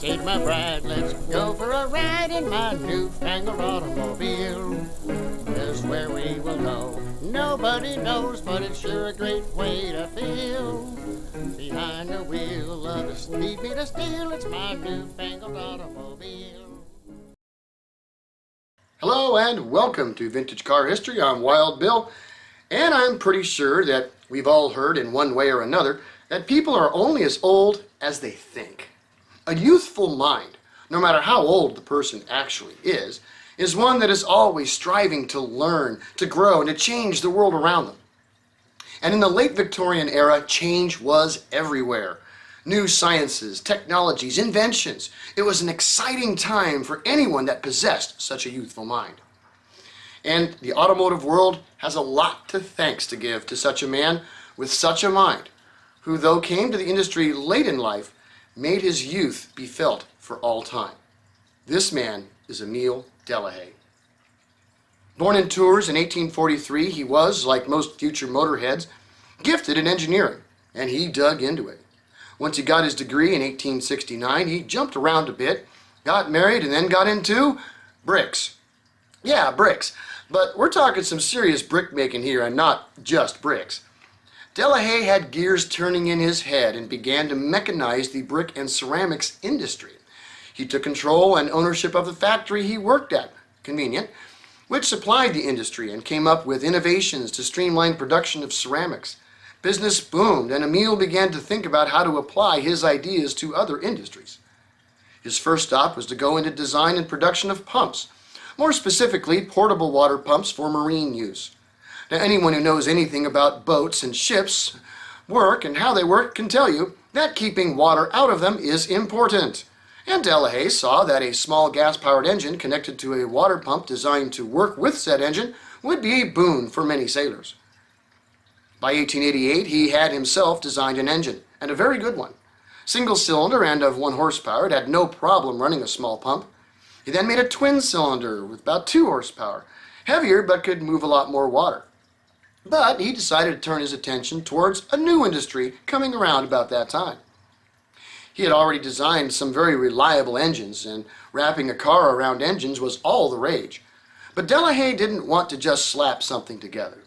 meet my bride. Let's go for a ride in my newfangled automobile. Just where we will go, nobody knows, but it's sure a great way to feel. Behind the wheel of the speed meter steel, it's my newfangled automobile. Hello and welcome to Vintage Car History. I'm Wild Bill, and I'm pretty sure that we've all heard in one way or another that people are only as old as they think. A youthful mind, no matter how old the person actually is one that is always striving to learn, to grow, and to change the world around them. And in the late Victorian era, change was everywhere. New sciences, technologies, inventions. It was an exciting time for anyone that possessed such a youthful mind. And the automotive world has a lot to thanks to give to such a man with such a mind, who though came to the industry late in life, made his youth be felt for all time. This man is Emile Delahay. Born in Tours in 1843, he was, like most future motorheads, gifted in engineering, and he dug into it. Once he got his degree in 1869, he jumped around a bit, got married, and then got into bricks. Yeah, bricks. But we're talking some serious brick making here and not just bricks. Delahaye had gears turning in his head and began to mechanize the brick and ceramics industry. He took control and ownership of the factory he worked at, convenient, which supplied the industry and came up with innovations to streamline production of ceramics. Business boomed, and Emile began to think about how to apply his ideas to other industries. His first stop was to go into design and production of pumps, more specifically portable water pumps for marine use. Now, anyone who knows anything about boats and ships work and how they work can tell you that keeping water out of them is important. And Delahaye saw that a small gas-powered engine connected to a water pump designed to work with said engine would be a boon for many sailors. By 1888, he had himself designed an engine, and a very good one. Single cylinder and of 1 horsepower, it had no problem running a small pump. He then made a twin cylinder with about 2 horsepower, heavier but could move a lot more water. But he decided to turn his attention towards a new industry coming around about that time. He had already designed some very reliable engines, and wrapping a car around engines was all the rage. But Delahaye didn't want to just slap something together.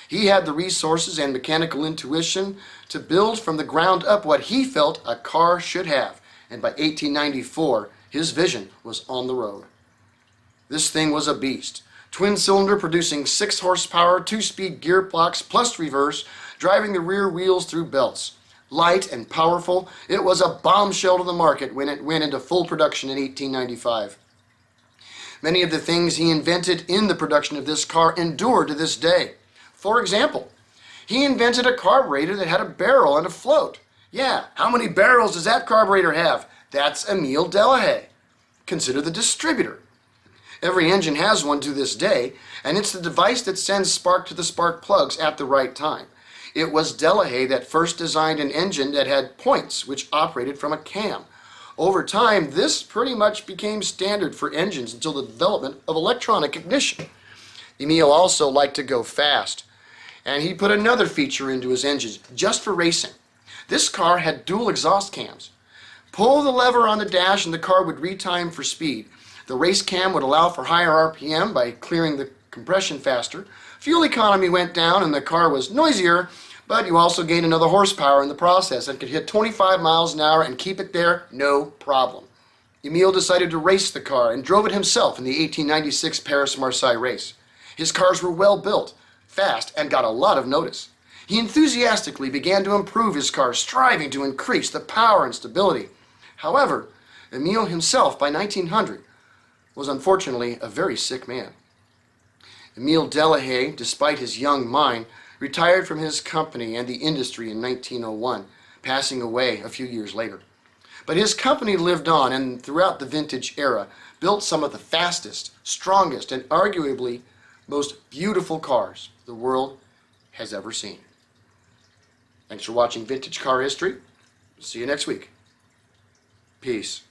He had the resources and mechanical intuition to build from the ground up what he felt a car should have, and by 1894, his vision was on the road. This thing was a beast. Twin cylinder producing 6 horsepower, 2-speed gearbox plus reverse, driving the rear wheels through belts. Light and powerful, it was a bombshell to the market when it went into full production in 1895. Many of the things he invented in the production of this car endure to this day. For example, he invented a carburetor that had a barrel and a float. Yeah, how many barrels does that carburetor have? That's Emile Delahay. Consider the distributor. Every engine has one to this day, and it's the device that sends spark to the spark plugs at the right time. It was Delahaye that first designed an engine that had points which operated from a cam. Over time, this pretty much became standard for engines until the development of electronic ignition. Emile also liked to go fast, and he put another feature into his engines just for racing. This car had dual exhaust cams. Pull the lever on the dash and the car would retime for speed. The race cam would allow for higher RPM by clearing the compression faster. Fuel economy went down and the car was noisier, but you also gained another horsepower in the process and could hit 25 miles an hour and keep it there, no problem. Emile decided to race the car and drove it himself in the 1896 Paris-Marseille race. His cars were well built, fast, and got a lot of notice. He enthusiastically began to improve his car, striving to increase the power and stability. However, Emile himself, by 1900, was unfortunately a very sick man. Emile Delahay, despite his young mind, retired from his company and the industry in 1901, passing away a few years later. But his company lived on, and throughout the vintage era, built some of the fastest, strongest, and arguably most beautiful cars the world has ever seen. Thanks for watching Vintage Car History. See you next week. Peace.